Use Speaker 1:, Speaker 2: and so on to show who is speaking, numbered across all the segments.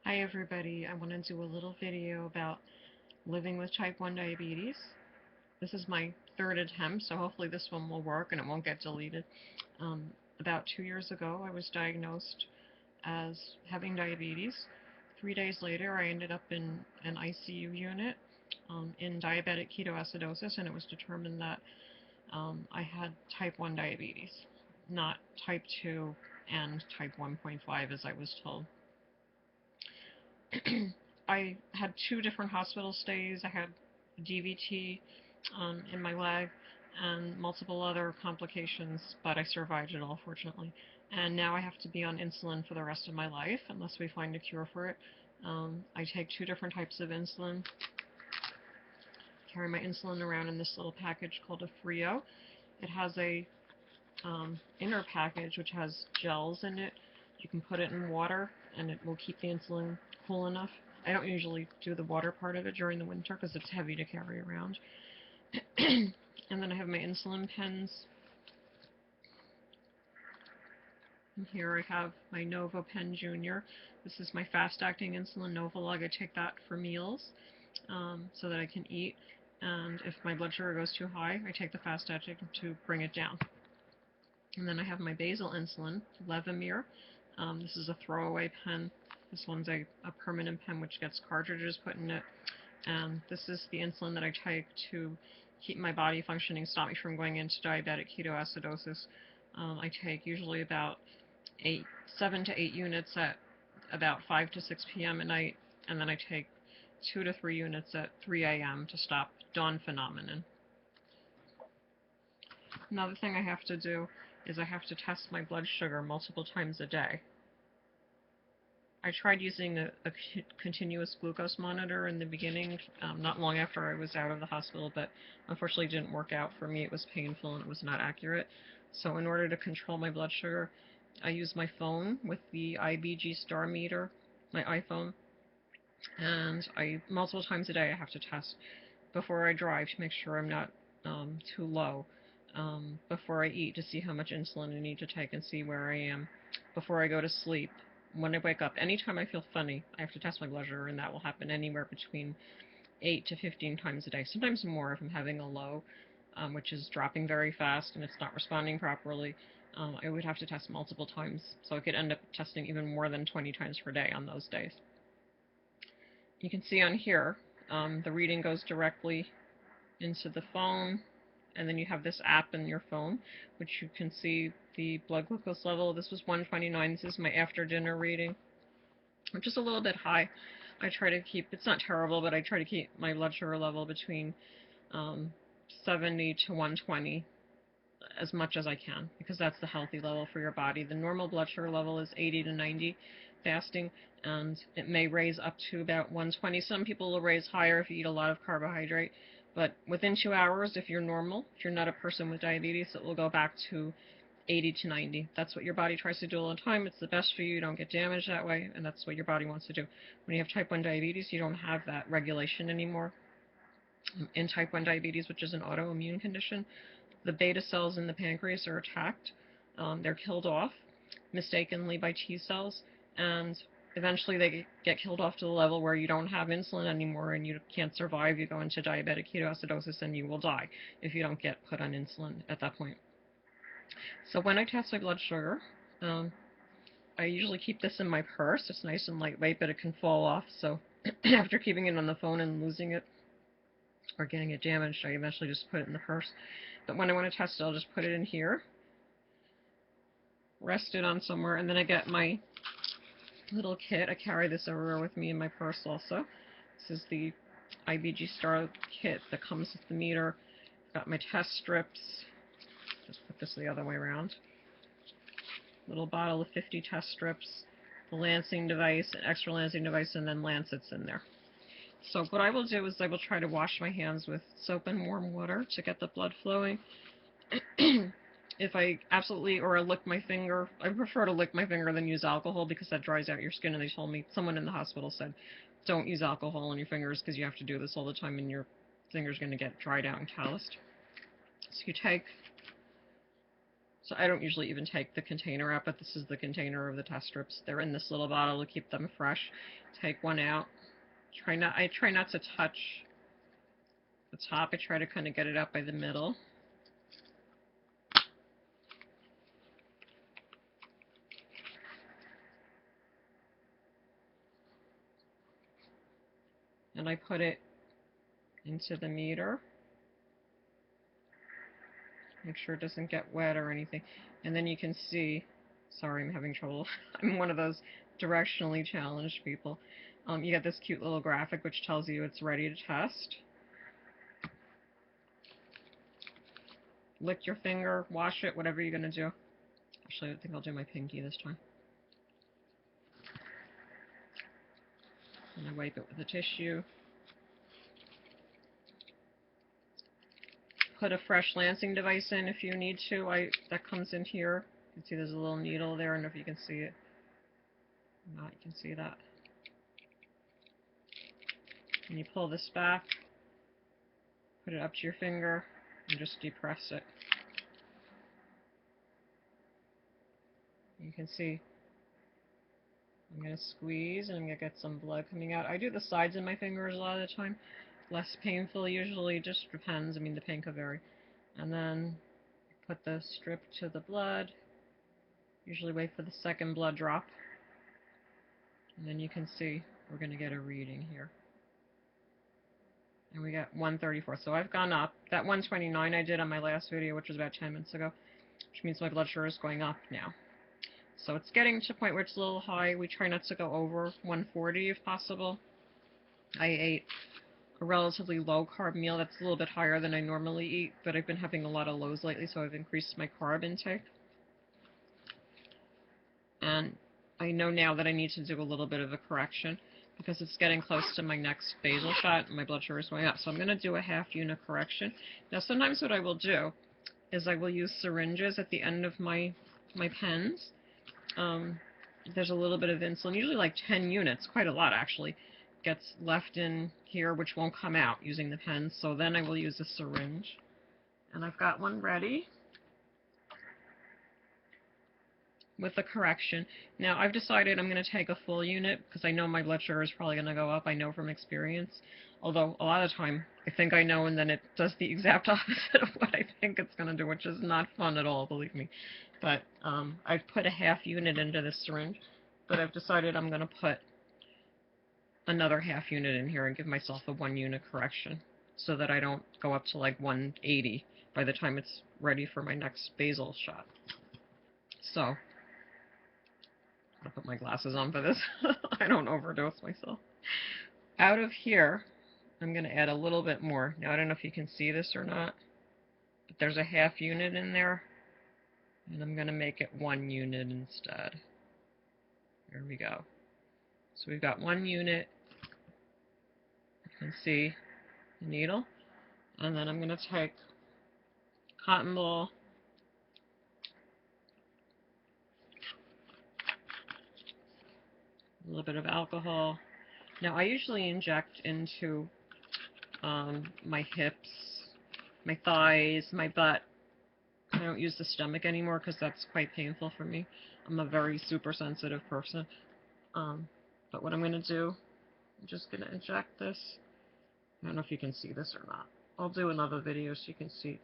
Speaker 1: Hi everybody, I want to do a little video about living with type 1 diabetes. This is my third attempt, so hopefully this one will work and it won't get deleted. About 2 years ago, I was diagnosed as having diabetes. 3 days later, I ended up in an ICU unit in diabetic ketoacidosis, and it was determined that I had type 1 diabetes, not type 2 and type 1.5 as I was told. I had two different hospital stays. I had DVT in my leg and multiple other complications, but I survived it all, fortunately. And now I have to be on insulin for the rest of my life unless we find a cure for it. I take two different types of insulin. I carry my insulin around in this little package called a Frio. It has a inner package which has gels in it. You can put it in water and it will keep the insulin cool enough. I don't usually do the water part of it during the winter because it's heavy to carry around. And then I have my insulin pens. And here I have my Novo Pen Junior. This is my fast-acting insulin Novolog. I take that for meals so that I can eat. And if my blood sugar goes too high, I take the fast-acting to bring it down. And then I have my basal insulin, Levemir. This is a throwaway pen. This one's a permanent pen which gets cartridges put in it. And this is the insulin that I take to keep my body functioning, stop me from going into diabetic ketoacidosis. I take usually about 7 to 8 units at about 5 to 6 p.m. at night, and then I take 2 to 3 units at 3 a.m. to stop dawn phenomenon. Another thing I have to do is I have to test my blood sugar multiple times a day. I tried using a continuous glucose monitor in the beginning, not long after I was out of the hospital, but unfortunately it didn't work out for me. It was painful and it was not accurate. So in order to control my blood sugar, I use my phone with the IBG star meter, my iPhone, and multiple times a day I have to test before I drive to make sure I'm not too low, before I eat to see how much insulin I need to take and see where I am, before I go to sleep, when I wake up. Anytime I feel funny, I have to test my blood sugar, and that will happen anywhere between 8 to 15 times a day, sometimes more if I'm having a low, which is dropping very fast and it's not responding properly. I would have to test multiple times, so I could end up testing even more than 20 times per day on those days. You can see on here, the reading goes directly into the phone, and then you have this app in your phone, which you can see the blood glucose level. This was 129. This is my after dinner reading, which is a little bit high. I try to keep, it's not terrible, but I try to keep my blood sugar level between 70 to 120 as much as I can, because that's the healthy level for your body. The normal blood sugar level is 80 to 90 fasting, and it may raise up to about 120. Some people will raise higher if you eat a lot of carbohydrate, but within 2 hours, if you're normal, if you're not a person with diabetes, it will go back to 80 to 90. That's what your body tries to do all the time. It's the best for you. You don't get damaged that way, and that's what your body wants to do. When you have type 1 diabetes, you don't have that regulation anymore. In type 1 diabetes, which is an autoimmune condition, the beta cells in the pancreas are attacked. They're killed off mistakenly by T cells, and eventually they get killed off to the level where you don't have insulin anymore and you can't survive. You go into diabetic ketoacidosis and you will die if you don't get put on insulin at that point. So when I test my blood sugar, I usually keep this in my purse. It's nice and lightweight, but it can fall off. So after keeping it on the phone and losing it or getting it damaged, I eventually just put it in the purse. But when I want to test it, I'll just put it in here, rest it on somewhere, and then I get my little kit. I carry this everywhere with me in my purse also. This is the IBG Star kit that comes with the meter. Got my test strips. Just put this the other way around. Little bottle of 50 test strips, the lancing device, an extra lancing device, and then lancets in there. So what I will do is I will try to wash my hands with soap and warm water to get the blood flowing. If I absolutely, or I lick my finger, I prefer to lick my finger than use alcohol because that dries out your skin, and they told me, someone in the hospital said, don't use alcohol on your fingers because you have to do this all the time and your finger's going to get dried out and calloused. So you take So I don't usually even take the container out, but this is the container of the test strips. They're in this little bottle to keep them fresh. Take one out. I try not to touch the top. I try to kind of get it out by the middle. And I put it into the meter. Make sure it doesn't get wet or anything. And then you can see, sorry, I'm having trouble. I'm one of those directionally challenged people. You get this cute little graphic which tells you it's ready to test. Lick your finger, wash it, whatever you're going to do. Actually, I think I'll do my pinky this time. And I wipe it with a tissue. Put a fresh lancing device in if you need to. That comes in here. You can see there's a little needle there, and if you can see it. Not, you can see that. And you pull this back, put it up to your finger, and just depress it. You can see I'm going to squeeze, and I'm going to get some blood coming out. I do the sides of my fingers a lot of the time. Less painful usually, just depends. I mean, the pain could vary. And then put the strip to the blood. Usually wait for the second blood drop. And then you can see we're going to get a reading here. And we got 134. So I've gone up. That 129 I did on my last video, which was about 10 minutes ago, which means my blood sugar is going up now. So it's getting to a point where it's a little high. We try not to go over 140 if possible. I ate a relatively low-carb meal that's a little bit higher than I normally eat, but I've been having a lot of lows lately, so I've increased my carb intake. And I know now that I need to do a little bit of a correction because it's getting close to my next basal shot and my blood sugar is going up. So I'm going to do a half unit correction. Now sometimes what I will do is I will use syringes at the end of my pens. There's a little bit of insulin, usually like 10 units, quite a lot actually, gets left in here which won't come out using the pens. So then I will use a syringe. And I've got one ready with the correction. Now I've decided I'm going to take a full unit because I know my blood sugar is probably going to go up. I know from experience. Although a lot of the time I think I know and then it does the exact opposite of what I think it's going to do, which is not fun at all, believe me. But I've put a half unit into this syringe, but I've decided I'm going to put another half unit in here and give myself a 1 unit correction so that I don't go up to like 180 by the time it's ready for my next basal shot. So I'll put my glasses on for this. I don't overdose myself. Out of here, I'm going to add a little bit more. Now, I don't know if you can see this or not, but there's a half unit in there, and I'm going to make it 1 unit instead. There we go. So we've got 1 unit. You can see the needle. And then I'm going to take cotton ball, a little bit of alcohol. Now, I usually inject into my hips, my thighs, my butt. I don't use the stomach anymore because that's quite painful for me. I'm a very super sensitive person. But what I'm going to do, I'm just going to inject this. I don't know if you can see this or not. I'll do another video so you can see.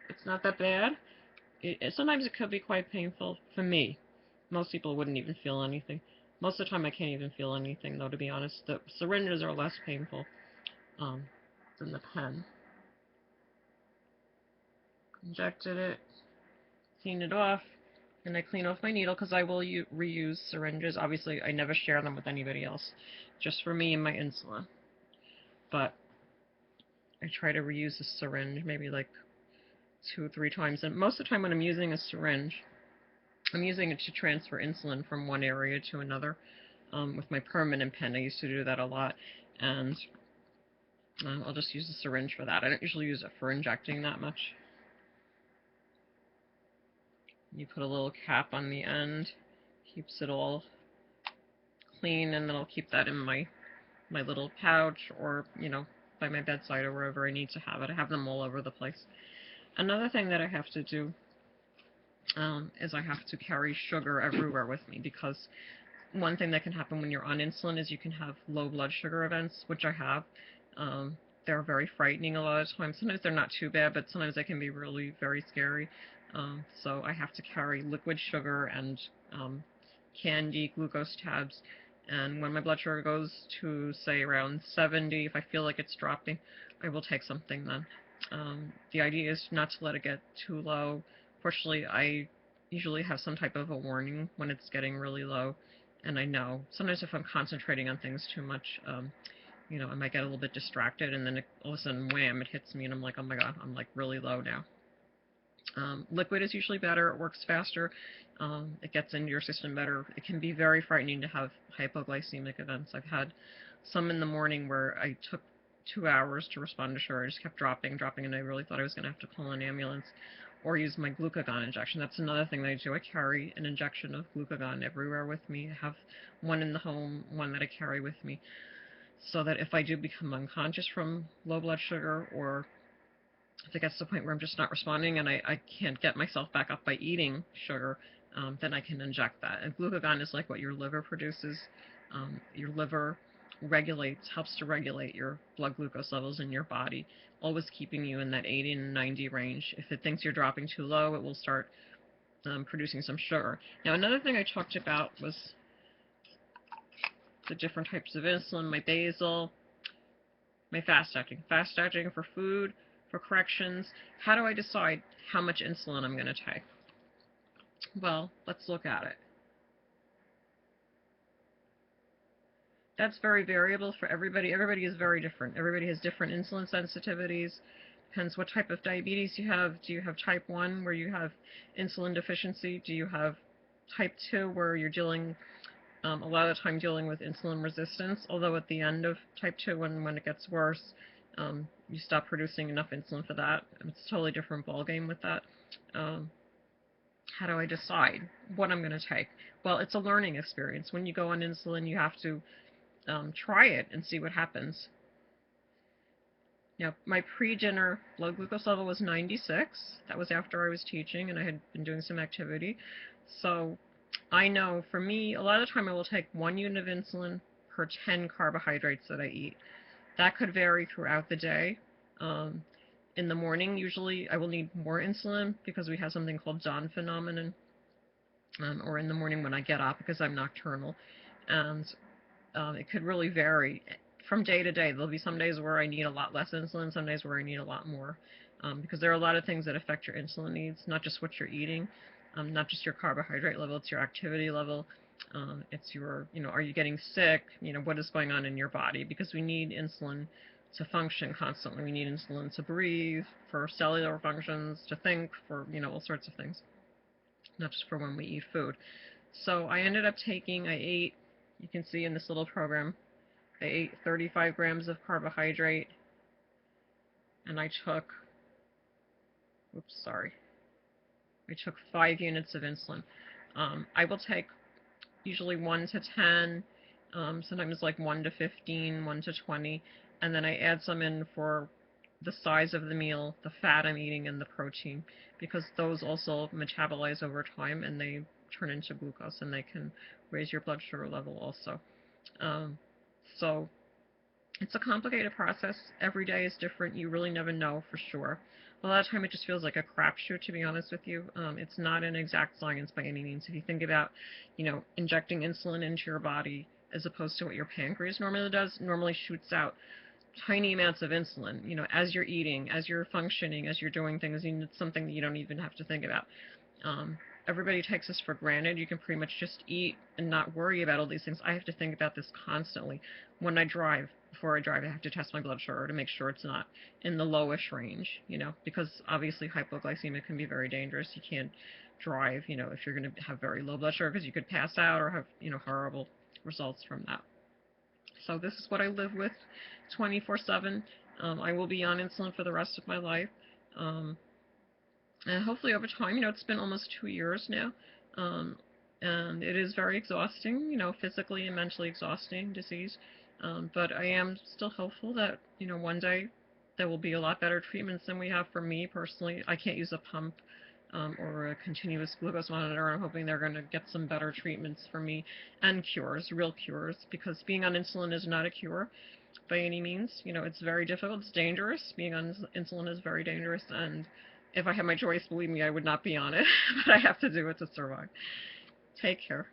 Speaker 1: It's not that bad. Sometimes it could be quite painful for me. Most people wouldn't even feel anything. Most of the time I can't even feel anything, though, to be honest. The syringes are less painful than the pen. Injected it, cleaned it off, and I clean off my needle because I will reuse syringes. Obviously, I never share them with anybody else, just for me and my insulin. But I try to reuse a syringe maybe like 2 or 3 times. And most of the time when I'm using a syringe, I'm using it to transfer insulin from one area to another. With my permanent pen, I used to do that a lot. And I'll just use the syringe for that. I don't usually use it for injecting that much. You put a little cap on the end, keeps it all clean, and then I'll keep that in my little pouch or, you know, by my bedside or wherever I need to have it. I have them all over the place. Another thing that I have to do is I have to carry sugar everywhere with me, because one thing that can happen when you're on insulin is you can have low blood sugar events, which I have. Um, they're very frightening a lot of times. Sometimes they're not too bad, but sometimes they can be really very scary. So I have to carry liquid sugar and candy, glucose tabs. And when my blood sugar goes to, say, around 70, if I feel like it's dropping, I will take something then. The idea is not to let it get too low. Fortunately, I usually have some type of a warning when it's getting really low, and I know sometimes if I'm concentrating on things too much, I might get a little bit distracted, and then all of a sudden, wham, it hits me, and I'm like, oh my god, I'm like really low now. Liquid is usually better. It works faster. It gets into your system better. It can be very frightening to have hypoglycemic events. I've had some in the morning where I took 2 hours to respond to sugar. I just kept dropping, and I really thought I was going to have to call an ambulance or use my glucagon injection. That's another thing that I do. I carry an injection of glucagon everywhere with me. I have one in the home, one that I carry with me, so that if I do become unconscious from low blood sugar, or if it gets to the point where I'm just not responding and I can't get myself back up by eating sugar, then I can inject that. And glucagon is like what your liver produces. Your liver helps to regulate your blood glucose levels in your body, always keeping you in that 80 and 90 range. If it thinks you're dropping too low, it will start producing some sugar. Now, another thing I talked about was the different types of insulin, my basal, my fast-acting. Fast-acting for food, for corrections. How do I decide how much insulin I'm going to take? Well, let's look at it. That's very variable for everybody. Everybody is very different. Everybody has different insulin sensitivities. Depends what type of diabetes you have. Do you have type 1 where you have insulin deficiency? Do you have type 2 where you're dealing a lot of the time dealing with insulin resistance, although at the end of type 2, when it gets worse, you stop producing enough insulin for that. It's a totally different ballgame with that. How do I decide what I'm going to take? Well, it's a learning experience. When you go on insulin, you have to try it and see what happens. Now, my pre-dinner blood glucose level was 96. That was after I was teaching and I had been doing some activity. So I know for me, a lot of the time I will take 1 unit of insulin per 10 carbohydrates that I eat. That could vary throughout the day. In the morning, usually I will need more insulin because we have something called dawn phenomenon, or in the morning when I get up because I'm nocturnal. And it could really vary from day to day. There'll be some days where I need a lot less insulin, some days where I need a lot more, because there are a lot of things that affect your insulin needs, not just what you're eating, not just your carbohydrate level, it's your activity level, it's your, are you getting sick, what is going on in your body, because we need insulin to function constantly. We need insulin to breathe, for cellular functions, to think, for, all sorts of things, not just for when we eat food. So I ended up I ate, you can see in this little program, I ate 35 grams of carbohydrate, and I took, I took 5 units of insulin. I will take usually 1 to 10, sometimes like 1 to 15, 1 to 20, and then I add some in for the size of the meal, the fat I'm eating, and the protein, because those also metabolize over time and they turn into glucose and they can raise your blood sugar level also. So it's a complicated process. Every day is different. You really never know for sure. A lot of time it just feels like a crapshoot, to be honest with you. It's not an exact science by any means. If you think about, injecting insulin into your body as opposed to what your pancreas normally does, normally shoots out tiny amounts of insulin, as you're eating, as you're functioning, as you're doing things. It's something that you don't even have to think about. Everybody takes this for granted. You can pretty much just eat and not worry about all these things. I have to think about this constantly. When I drive, before I drive, I have to test my blood sugar to make sure it's not in the lowish range, because obviously hypoglycemia can be very dangerous. You can't drive, if you're going to have very low blood sugar, because you could pass out or have, horrible results from that. So this is what I live with 24/7. I will be on insulin for the rest of my life. And hopefully over time, it's been almost 2 years now, and it is very exhausting, physically and mentally exhausting disease, but I am still hopeful that, one day there will be a lot better treatments than we have. For me personally, I can't use a pump. or a continuous glucose monitor. I'm hoping they're going to get some better treatments for me and cures, real cures, because being on insulin is not a cure by any means. You know, it's very difficult. It's dangerous. Being on insulin is very dangerous, and if I had my choice, believe me, I would not be on it, but I have to do it to survive. Take care.